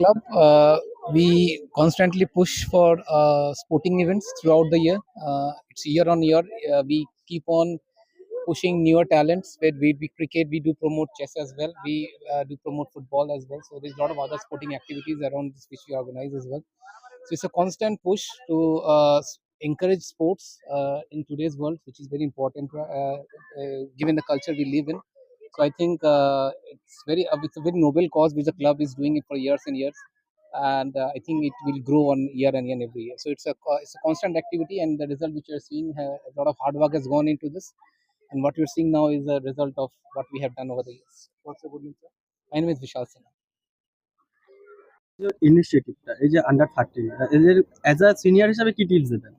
club, we constantly push for sporting events throughout the year. It's year on year. We keep on pushing newer talents. Where we cricket, we do promote chess as well. We do promote football as well. So there's a lot of other sporting activities around this which we organize as well. So it's a constant push to encourage sports in today's world, which is very important given the culture we live in. So I think it's a very noble cause which the club is doing it for years and years, and I think it will grow on year and year and every year. So it's a constant activity, and the result which you're seeing, a lot of hard work has gone into this, and what you're seeing now is a result of what we have done over the years. What's your good name, sir? My name is Vishal Sinha. ইনিশিয়েটিভটা এই যে under 13 এদের as a senior হিসাবে কি tips দেবেন?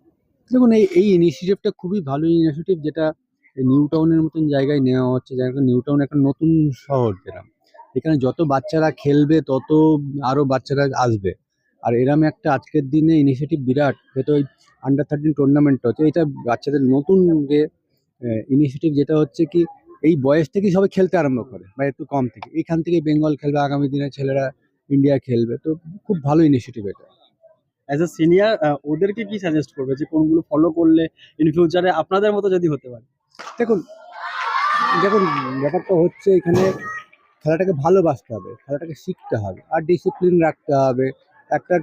দেখুন, এই ইনিশিয়েটিভটা খুবই ভালো ইনিশিয়েটিভ, যেটা নিউ টাউনের মতন জায়গায় নেওয়া হচ্ছে। যেমন নিউ টাউন একটা নতুন শহর, যেটা এখানে যত বাচ্চারা খেলবে তত আরো বাচ্চারা আসবে। আর এরম একটা আজকের দিনে ইনিশিয়েটিভ বিরাট, যেটা ওই আন্ডার 13 টুর্নামেন্ট হচ্ছে, এটা বাচ্চাদের নতুন যে ইনিশিয়েটিভ, যেটা হচ্ছে কি এই বয়স থেকেই সবাই খেলতে আরম্ভ করে, বা একটু কম থেকে। এইখান থেকে বেঙ্গল খেলবে, আগামী দিনে ছেলেরা ইন্ডিয়া খেলবে। তো খুব ভালো ইনিশিয়েটিভ এটা। অ্যাজ আ সিনিয়র ওদেরকে কি সাজেস্ট করবে যে কোনগুলো ফলো করলে ইন ফিউচারে আপনাদের মতো যদি হতে পারে? দেখুন দেখুন ব্যাপারটা হচ্ছে, এখানে খেলাটাকে ভালোবাসতে হবে, খেলাটাকে শিখতে হবে, আর ডিসিপ্লিন রাখতে হবে। একটা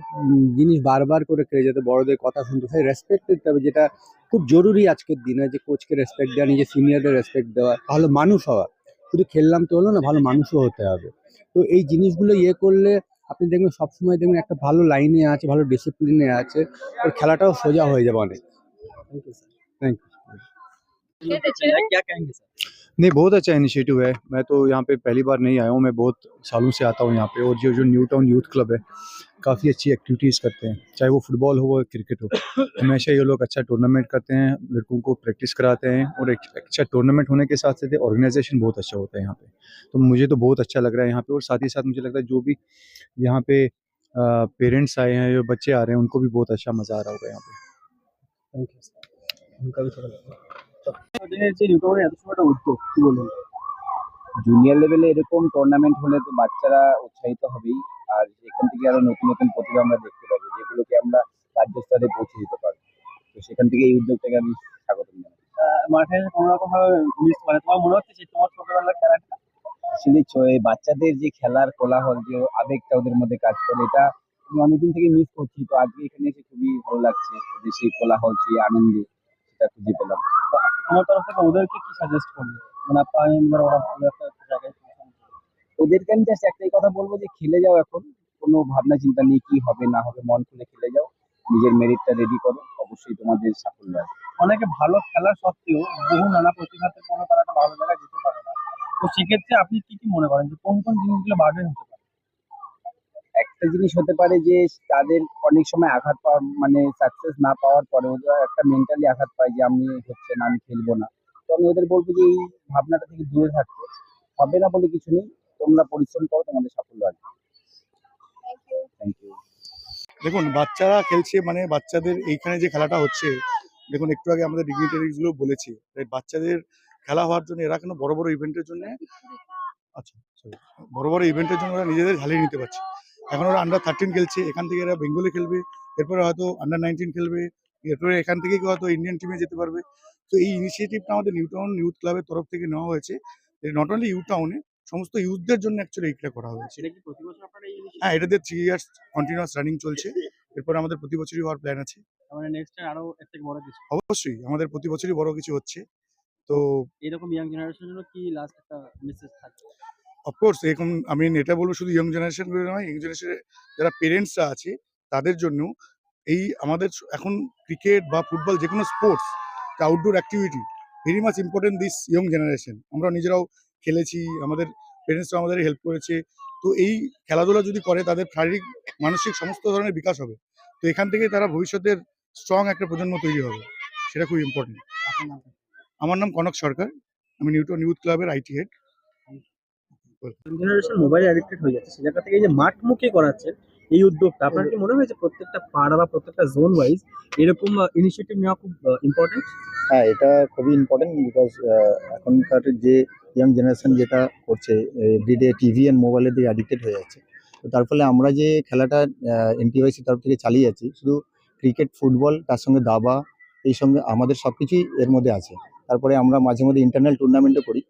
জিনিস বারবার করে খেলে যেতে, বড়দের কথা শুনতে, সেই রেসপেক্ট দিতে হবে, যেটা খুব জরুরি আজকের দিনে। যে কোচকে রেসপেক্ট দেওয়া, নিজের সিনিয়রদের রেসপেক্ট দেওয়া, ভালো মানুষ হওয়া। শুধু খেললাম তো হলো না, ভালো মানুষও হতে হবে। তো এই জিনিসগুলো করলে আপনি দেখবেন সবসময় দেখবেন একটা ভালো লাইনে আছে, ভালো ডিসিপ্লিনে আছে, ওর খেলাটাও সোজা হয়ে যাবে অনেক। Thank you sir. Thank you. क्या कहेंगे सर? नहीं, बहुत अच्छा इनिशिएटिव है। मैं तो यहाँ पे पहली बार नहीं आया हूँ, मैं बहुत सालों से आता हूँ यहाँ पे। और जो न्यू टाउन यूथ क्लब है, काफ़ी अच्छी एक्टिविटीज़ करते हैं, चाहे वो फुटबॉल हो या क्रिकेट हो। हमेशा ये लोग अच्छा टूर्नामेंट करते हैं, लड़कों को प्रैक्टिस कराते हैं, और एक अच्छा टूर्नामेंट होने के साथ साथ ऑर्गेनाइजेशन बहुत अच्छा होता है यहाँ पे। तो मुझे तो बहुत अच्छा लग रहा है यहाँ पे, और साथ ही साथ मुझे लगता है जो भी यहाँ पे पेरेंट्स आए हैं, जो बच्चे आ रहे हैं, उनको भी बहुत अच्छा मज़ा आ रहा होगा यहाँ पे। Thank you sir. उनका भी थोड़ा যে নিউ টাউনে এত সময় একটা উদ্যোগ কি বলবেন? জুনিয়র লেভেলে এরকম টুর্নামেন্ট হলে তো বাচ্চারা উৎসাহিত হবেই, আর এখান থেকে আরো নতুন নতুন প্রতিভা আমরা দেখতে পাবো, যেগুলোকে আমরা রাজ্য স্তরে পৌঁছে দিতে পারবো। তো সেখান থেকে এই উদ্যোগটাকে আমি স্বাগত জানাই। মাঠে কোনো রকম ভাবে মিস মানে তোমার মনে হচ্ছে যে তোমার ছোটবেলার খেলাটা আসলে এই বাচ্চাদের যে খেলার কোলাহল, যে আবেগটা ওদের মধ্যে কাজ করে, এটা আমি অনেকদিন থেকে মিস করছি। তো আজকে এখানে এসে খুবই ভালো লাগছে, যে সেই কোলাহল, সেই আনন্দ, সেটা খুঁজে পেলাম। তোমার তরফ থেকে ওদেরকে কি সাজেস্ট করবে? মানে আপনি ধরো ওরা ভালো একটা জায়গায় পৌঁছানো। ওদেরকে আমি জাস্ট একটাই কথা বলবো, যে খেলে যাও এখন, কোনো ভাবনা চিন্তা নেই কি হবে না হবে, মন খুলে খেলে যাও, নিজের মেরিটটা রেডি করো, অবশ্যই তোমাদের সাফল্য আসবে। অনেকে ভালো খেলা সত্ত্বেও বহু নানা প্রতিঘাতের পরে তারা একটা ভালো জায়গায় যেতে পারে না। তো সেক্ষেত্রে আপনি কি কি মনে করেন যে কোন কোন জিনিসগুলো বার্ডেন হতে পারে? একটা জিনিস হতে পারে যে তাদের অনেক সময় আঘাত পাওয়ার, মানে সাকসেস না পাওয়ার পরে ওরা একটা মেন্টালি আঘাত পায়, যে আমি হচ্ছে না, আমি খেলবো না। তো আমি ওদের বলবো যে এই ভাবনাটা থেকে দূরে থাকতে হবে না, বলে কিছু নেই, তোমরা পরিশ্রম করো, তোমাদের সাফল্য আসবে। Thank you. দেখুন, বাচ্চারা খেলছে মানে বাচ্চাদের এইখানে যে খেলাটা হচ্ছে, দেখুন একটু আগে আমাদের ডিগনিটারিজগুলো বলেছে, তাই বাচ্চাদের খেলা হওয়ার জন্য এরা কেন বড় বড় ইভেন্টের জন্য, আচ্ছা সরি, বড় বড় ইভেন্টের জন্য ওরা নিজেদের ঝালিয়ে নিতে পারছে। এখন ওরা আন্ডার 13 খেলছে, এখান থেকে এরা বেঙ্গলে খেলবে, এরপরে হয়তো আন্ডার 19 খেলবে, এরপরে এখান থেকে হয়তো ইন্ডিয়ান টিমে যেতে পারবে। তো এই ইনিশিয়েটিভটা আমাদের নিউ টাউন ইউথ ক্লাবের তরফ থেকে নেওয়া হয়েছে। নট অনলি ইউ টাউনে, সমস্ত ইউথদের জন্য অ্যাকচুয়ালি এইটা করা হয়েছে। সেটা কি প্রতি বছর আপনারা এই হ্যাঁ, এটাতে 3 ইয়ার্স কন্টিনিউয়াস রানিং চলছে। এরপরে আমাদের প্রতি বছরই হওয়ার প্ল্যান আছে। মানে নেক্সট ইয়ার আরো এর থেকে বড় কিছু অবশ্যই আমাদের প্রতি বছরই বড় কিছু হচ্ছে। তো এরকম ইয়াং জেনারেশনের জন্য কি লাস্ট একটা মেসেজ থাকবে? অফকোর্স এখন আমি এটা বলবো, শুধু ইয়ং জেনারেশন নয়, ইয়ং জেনারেশনের যারা পেরেন্টসরা আছে তাদের জন্য এই আমাদের এখন ক্রিকেট বা ফুটবল, যে কোনো sports, outdoor activity very much important this young generation. আমরা নিজেরাও খেলেছি, আমাদের পেরেন্টসরা আমাদের হেল্প করেছে। তো এই খেলাধুলা যদি করে, তাদের শারীরিক মানসিক সমস্ত ধরনের বিকাশ হবে। তো এখান থেকে তারা ভবিষ্যতের স্ট্রং একটা প্রজন্ম তৈরি হবে, সেটা খুব ইম্পর্টেন্ট। আমার নাম কনক সরকার, আমি নিউটন ইউথ ক্লাবের IT head. Generation mobile addicted হয়ে যাচ্ছে, সে জায়গা থেকে এই যে মাঠমুখী করাচ্ছে এই উদ্যোগটা, আপনার কি মনে হয় যে প্রত্যেকটা পাড়া বা প্রত্যেকটা জোন ওয়াইজ এরকম ইনিশিয়েটিভ নেওয়া খুব ইম্পর্টেন্ট? হ্যাঁ, এটা খুবই ইম্পর্টেন্ট, বিকজ এখনকার যে ইয়াং জেনারেশন যেটা করছে, এভরিডে টিভি অ্যান্ড মোবাইলের দিকে অ্যাডিক্টেড হয়ে যাচ্ছে। তো তার ফলে আমরা যে খেলাটা এনটিওআইসি তরফ থেকে চালিয়ে যাচ্ছি, শুধু ক্রিকেট, ফুটবল, তার সঙ্গে দাবা, এই সঙ্গে আমাদের সবকিছুই এর মধ্যে আছে। তারপরে আমরা মাঝে মধ্যে ইন্টারন্যাল টুর্নামেন্টও করি।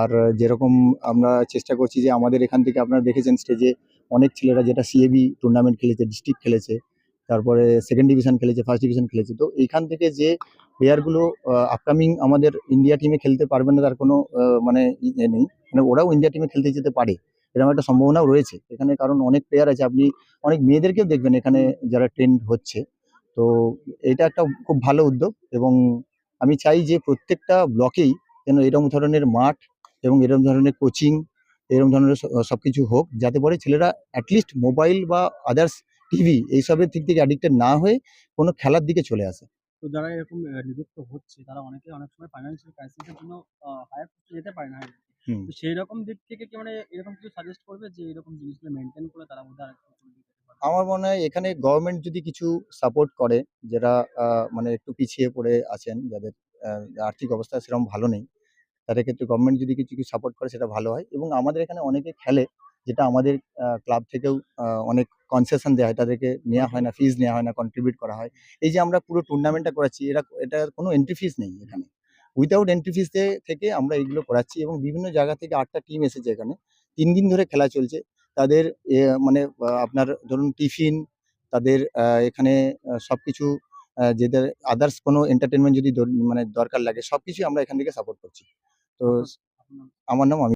আর যেরকম আমরা চেষ্টা করছি যে আমাদের এখান থেকে আপনারা দেখেছেন স্টেজে অনেক ছেলেরা যেটা সিএবি টুর্নামেন্ট খেলেছে, ডিস্ট্রিক্ট খেলেছে, তারপরে সেকেন্ড ডিভিশন খেলেছে, ফার্স্ট ডিভিশন খেলেছে। তো এইখান থেকে যে প্লেয়ারগুলো আপকামিং আমাদের ইন্ডিয়া টিমে খেলতে পারবে না তার কোনো মানে নেই, মানে ওরাও ইন্ডিয়া টিমে খেলতে যেতে পারে, এরকম একটা সম্ভাবনাও রয়েছে এখানে। কারণ অনেক প্লেয়ার আছে, আপনি অনেক মেয়েদেরকেও দেখবেন এখানে যারা ট্রেন্ড হচ্ছে। তো এটা একটা খুব ভালো উদ্যোগ, এবং আমি চাই যে প্রত্যেকটা ব্লকেই যেন এরকম ধরনের মাঠ এবং এরকম ধরনের কোচিং, এরকম ধরনের সবকিছু হোক, যাতে করে ছেলেরা অ্যাটলিস্ট মোবাইল বা আদার্স টিভি এইসবের দিক থেকে অ্যাডিক্টেড না হয়ে কোনো খেলার দিকে চলে আসে। তো যারা এরকম নিযুক্ত হচ্ছে তারা অনেকে অনেক সময় ফাইন্যান্সিয়াল ক্রাইসিসের জন্য হায়ার পোস্টে যেতে পারে না। হুম। তো সেই রকম দিক থেকে কি মানে এরকম কিছু সাজেস্ট করবে যে এরকম জিনিসগুলো মেনটেন করে তারা বোধহয় আরেকটু উপরের দিকে যেতে পারে? আমার মনে হয় এখানে গভর্নমেন্ট যদি কিছু সাপোর্ট করে, যারা মানে একটু পিছিয়ে পড়ে আছেন, যাদের আর্থিক অবস্থা সেরকম ভালো নেই, তাদের ক্ষেত্রে গভর্নমেন্ট যদি কিছু কিছু সাপোর্ট করে সেটা ভালো হয়। এবং আমাদের এখানে অনেকে খেলে, যেটা আমাদের ক্লাব থেকেও অনেক কনসেশন দেওয়া হয়, তাদেরকে নেওয়া হয় না, ফিজ নেওয়া হয় না, কন্ট্রিবিউট করা হয়। এই যে আমরা পুরো টুর্নামেন্টটা করাচ্ছি, এটা কোনো এন্ট্রি ফিস নেই এখানে। উইথাউট এন্ট্রি ফিস থেকে আমরা এগুলো করাচ্ছি, এবং বিভিন্ন জায়গা থেকে ৮টা টিম এসেছে এখানে। ৩ দিন ধরে খেলা চলছে। তাদের মানে আপনার ধরুন টিফিন, তাদের এখানে সবকিছু, যেদের আদার্স কোনো এন্টারটেইনমেন্ট যদি মানে দরকার লাগে, সবকিছুই আমরা এখান থেকে সাপোর্ট করছি। তো আপনার আমার নাম অমিত।